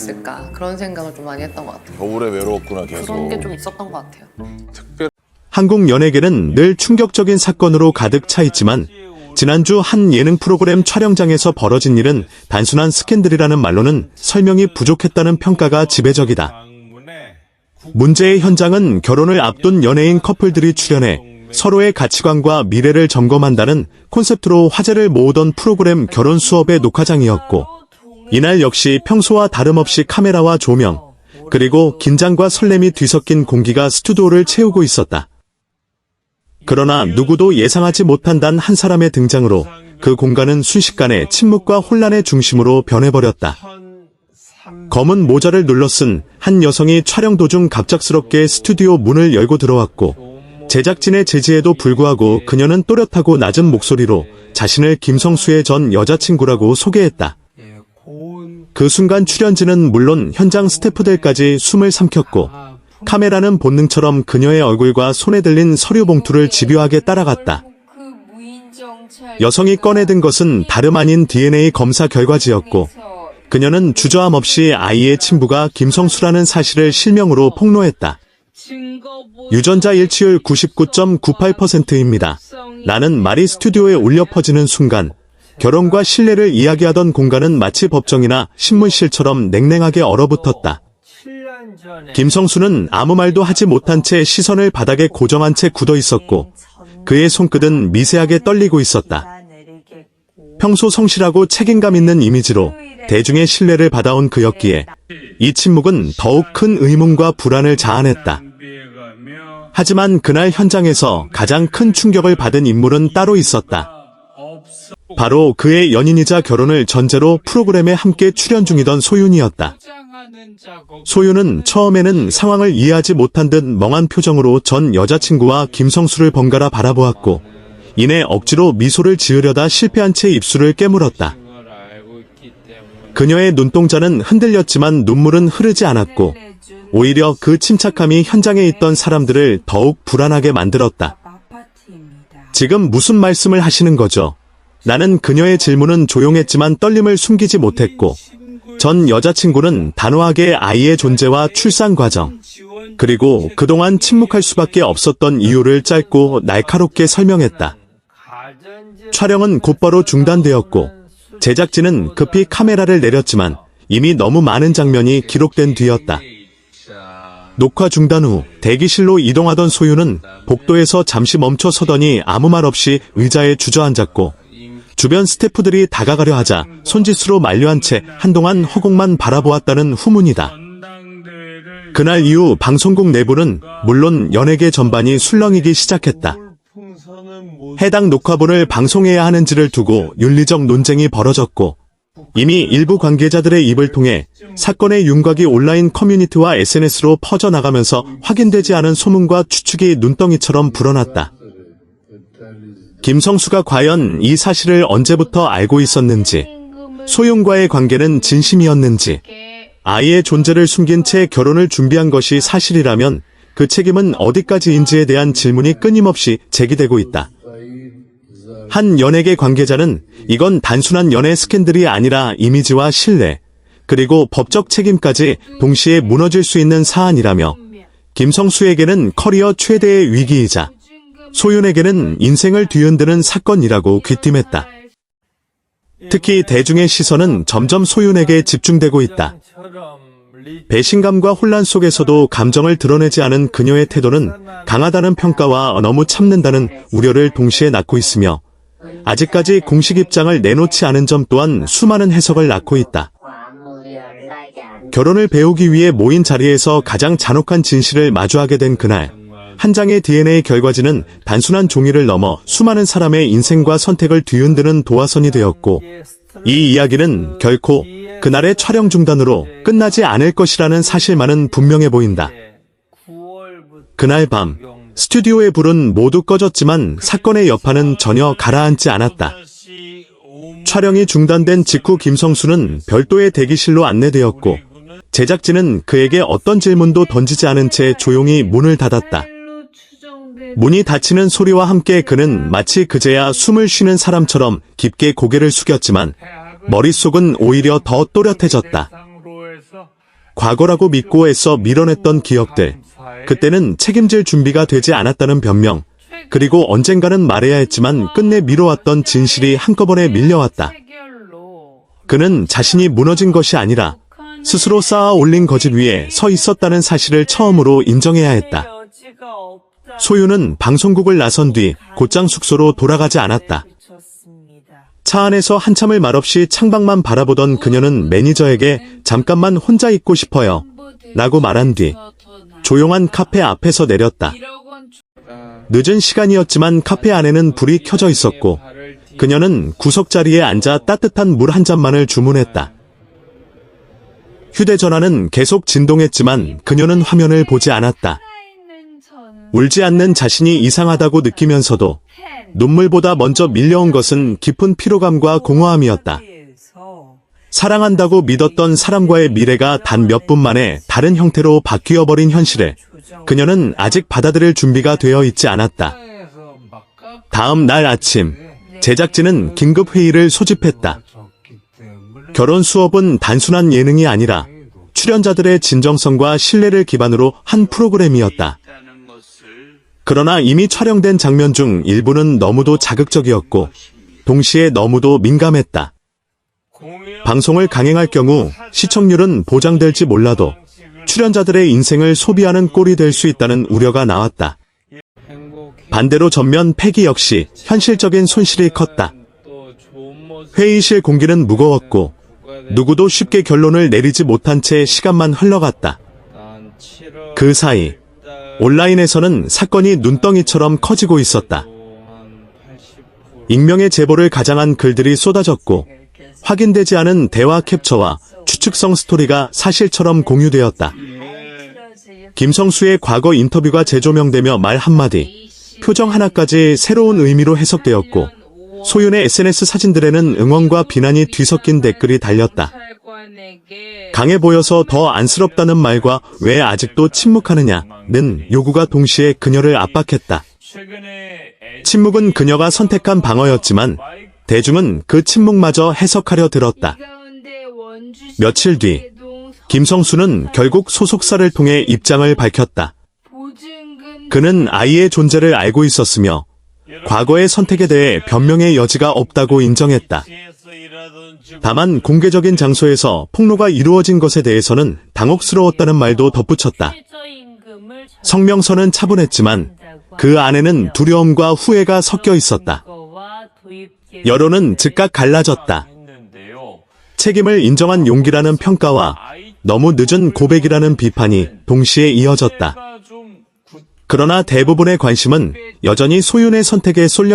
있을까 그런 생각을 좀 많이 했던 것 같아요. 겨울에 외로웠구나 계속. 그런 게 좀 있었던 것 같아요. 한국 연예계는 늘 충격적인 사건으로 가득 차 있지만 지난주 한 예능 프로그램 촬영장에서 벌어진 일은 단순한 스캔들이라는 말로는 설명이 부족했다는 평가가 지배적이다. 문제의 현장은 결혼을 앞둔 연예인 커플들이 출연해 서로의 가치관과 미래를 점검한다는 콘셉트로 화제를 모으던 프로그램 결혼 수업의 녹화장이었고, 이날 역시 평소와 다름없이 카메라와 조명, 그리고 긴장과 설렘이 뒤섞인 공기가 스튜디오를 채우고 있었다. 그러나 누구도 예상하지 못한 단 한 사람의 등장으로 그 공간은 순식간에 침묵과 혼란의 중심으로 변해버렸다. 검은 모자를 눌러쓴 한 여성이 촬영 도중 갑작스럽게 스튜디오 문을 열고 들어왔고, 제작진의 제지에도 불구하고 그녀는 또렷하고 낮은 목소리로 자신을 김성수의 전 여자친구라고 소개했다. 그 순간 출연진은 물론 현장 스태프들까지 숨을 삼켰고, 카메라는 본능처럼 그녀의 얼굴과 손에 들린 서류 봉투를 집요하게 따라갔다. 여성이 꺼내든 것은 다름 아닌 DNA 검사 결과지였고, 그녀는 주저함 없이 아이의 친부가 김성수라는 사실을 실명으로 폭로했다. 유전자 일치율 99.98%입니다. 라는 말이 스튜디오에 울려 퍼지는 순간, 결혼과 신뢰를 이야기하던 공간은 마치 법정이나 신문실처럼 냉랭하게 얼어붙었다. 김성수는 아무 말도 하지 못한 채 시선을 바닥에 고정한 채 굳어 있었고, 그의 손끝은 미세하게 떨리고 있었다. 평소 성실하고 책임감 있는 이미지로 대중의 신뢰를 받아온 그였기에 이 침묵은 더욱 큰 의문과 불안을 자아냈다. 하지만 그날 현장에서 가장 큰 충격을 받은 인물은 따로 있었다. 바로 그의 연인이자 결혼을 전제로 프로그램에 함께 출연 중이던 소윤이었다. 소윤은 처음에는 상황을 이해하지 못한 듯 멍한 표정으로 전 여자친구와 김성수를 번갈아 바라보았고, 이내 억지로 미소를 지으려다 실패한 채 입술을 깨물었다. 그녀의 눈동자는 흔들렸지만 눈물은 흐르지 않았고, 오히려 그 침착함이 현장에 있던 사람들을 더욱 불안하게 만들었다. 지금 무슨 말씀을 하시는 거죠? 나는 그녀의 질문은 조용했지만 떨림을 숨기지 못했고, 전 여자친구는 단호하게 아이의 존재와 출산 과정, 그리고 그동안 침묵할 수밖에 없었던 이유를 짧고 날카롭게 설명했다. 촬영은 곧바로 중단되었고, 제작진은 급히 카메라를 내렸지만 이미 너무 많은 장면이 기록된 뒤였다. 녹화 중단 후 대기실로 이동하던 소윤은 복도에서 잠시 멈춰 서더니 아무 말 없이 의자에 주저앉았고, 주변 스태프들이 다가가려 하자 손짓으로 만류한 채 한동안 허공만 바라보았다는 후문이다. 그날 이후 방송국 내부는 물론 연예계 전반이 술렁이기 시작했다. 해당 녹화본을 방송해야 하는지를 두고 윤리적 논쟁이 벌어졌고, 이미 일부 관계자들의 입을 통해 사건의 윤곽이 온라인 커뮤니티와 SNS로 퍼져나가면서 확인되지 않은 소문과 추측이 눈덩이처럼 불어났다. 김성수가 과연 이 사실을 언제부터 알고 있었는지, 소윤과의 관계는 진심이었는지, 아이의 존재를 숨긴 채 결혼을 준비한 것이 사실이라면 그 책임은 어디까지인지에 대한 질문이 끊임없이 제기되고 있다. 한 연예계 관계자는 이건 단순한 연애 스캔들이 아니라 이미지와 신뢰, 그리고 법적 책임까지 동시에 무너질 수 있는 사안이라며, 김성수에게는 커리어 최대의 위기이자 소윤에게는 인생을 뒤흔드는 사건이라고 귀띔했다. 특히 대중의 시선은 점점 소윤에게 집중되고 있다. 배신감과 혼란 속에서도 감정을 드러내지 않은 그녀의 태도는 강하다는 평가와 너무 참는다는 우려를 동시에 낳고 있으며, 아직까지 공식 입장을 내놓지 않은 점 또한 수많은 해석을 낳고 있다. 결혼을 배우기 위해 모인 자리에서 가장 잔혹한 진실을 마주하게 된 그날, 한 장의 DNA 결과지는 단순한 종이를 넘어 수많은 사람의 인생과 선택을 뒤흔드는 도화선이 되었고, 이 이야기는 결코 그날의 촬영 중단으로 끝나지 않을 것이라는 사실만은 분명해 보인다. 그날 밤, 스튜디오의 불은 모두 꺼졌지만 사건의 여파는 전혀 가라앉지 않았다. 촬영이 중단된 직후 김성수는 별도의 대기실로 안내되었고, 제작진은 그에게 어떤 질문도 던지지 않은 채 조용히 문을 닫았다. 문이 닫히는 소리와 함께 그는 마치 그제야 숨을 쉬는 사람처럼 깊게 고개를 숙였지만 머릿속은 오히려 더 또렷해졌다. 과거라고 믿고 애써 밀어냈던 기억들. 그때는 책임질 준비가 되지 않았다는 변명. 그리고 언젠가는 말해야 했지만 끝내 미뤄왔던 진실이 한꺼번에 밀려왔다. 그는 자신이 무너진 것이 아니라 스스로 쌓아 올린 거짓 위에 서 있었다는 사실을 처음으로 인정해야 했다. 소유는 방송국을 나선 뒤 곧장 숙소로 돌아가지 않았다. 차 안에서 한참을 말없이 창밖만 바라보던 그녀는 매니저에게 잠깐만 혼자 있고 싶어요 라고 말한 뒤 조용한 카페 앞에서 내렸다. 늦은 시간이었지만 카페 안에는 불이 켜져 있었고 그녀는 구석자리에 앉아 따뜻한 물 한 잔만을 주문했다. 휴대전화는 계속 진동했지만 그녀는 화면을 보지 않았다. 울지 않는 자신이 이상하다고 느끼면서도 눈물보다 먼저 밀려온 것은 깊은 피로감과 공허함이었다. 사랑한다고 믿었던 사람과의 미래가 단 몇 분 만에 다른 형태로 바뀌어버린 현실을 그녀는 아직 받아들일 준비가 되어 있지 않았다. 다음 날 아침, 제작진은 긴급 회의를 소집했다. 결혼 수업은 단순한 예능이 아니라 출연자들의 진정성과 신뢰를 기반으로 한 프로그램이었다. 그러나 이미 촬영된 장면 중 일부는 너무도 자극적이었고 동시에 너무도 민감했다. 방송을 강행할 경우 시청률은 보장될지 몰라도 출연자들의 인생을 소비하는 꼴이 될 수 있다는 우려가 나왔다. 반대로 전면 폐기 역시 현실적인 손실이 컸다. 회의실 공기는 무거웠고 누구도 쉽게 결론을 내리지 못한 채 시간만 흘러갔다. 그 사이 온라인에서는 사건이 눈덩이처럼 커지고 있었다. 익명의 제보를 가장한 글들이 쏟아졌고 확인되지 않은 대화 캡처와 추측성 스토리가 사실처럼 공유되었다. 김성수의 과거 인터뷰가 재조명되며 말 한마디, 표정 하나까지 새로운 의미로 해석되었고 소윤의 SNS 사진들에는 응원과 비난이 뒤섞인 댓글이 달렸다. 강해 보여서 더 안쓰럽다는 말과 왜 아직도 침묵하느냐는 요구가 동시에 그녀를 압박했다. 침묵은 그녀가 선택한 방어였지만 대중은 그 침묵마저 해석하려 들었다. 며칠 뒤 김성수는 결국 소속사를 통해 입장을 밝혔다. 그는 아이의 존재를 알고 있었으며 과거의 선택에 대해 변명의 여지가 없다고 인정했다. 다만 공개적인 장소에서 폭로가 이루어진 것에 대해서는 당혹스러웠다는 말도 덧붙였다. 성명서는 차분했지만 그 안에는 두려움과 후회가 섞여 있었다. 여론은 즉각 갈라졌다. 책임을 인정한 용기라는 평가와 너무 늦은 고백이라는 비판이 동시에 이어졌다. 그러나 대부분의 관심은 여전히 소윤의 선택에 쏠려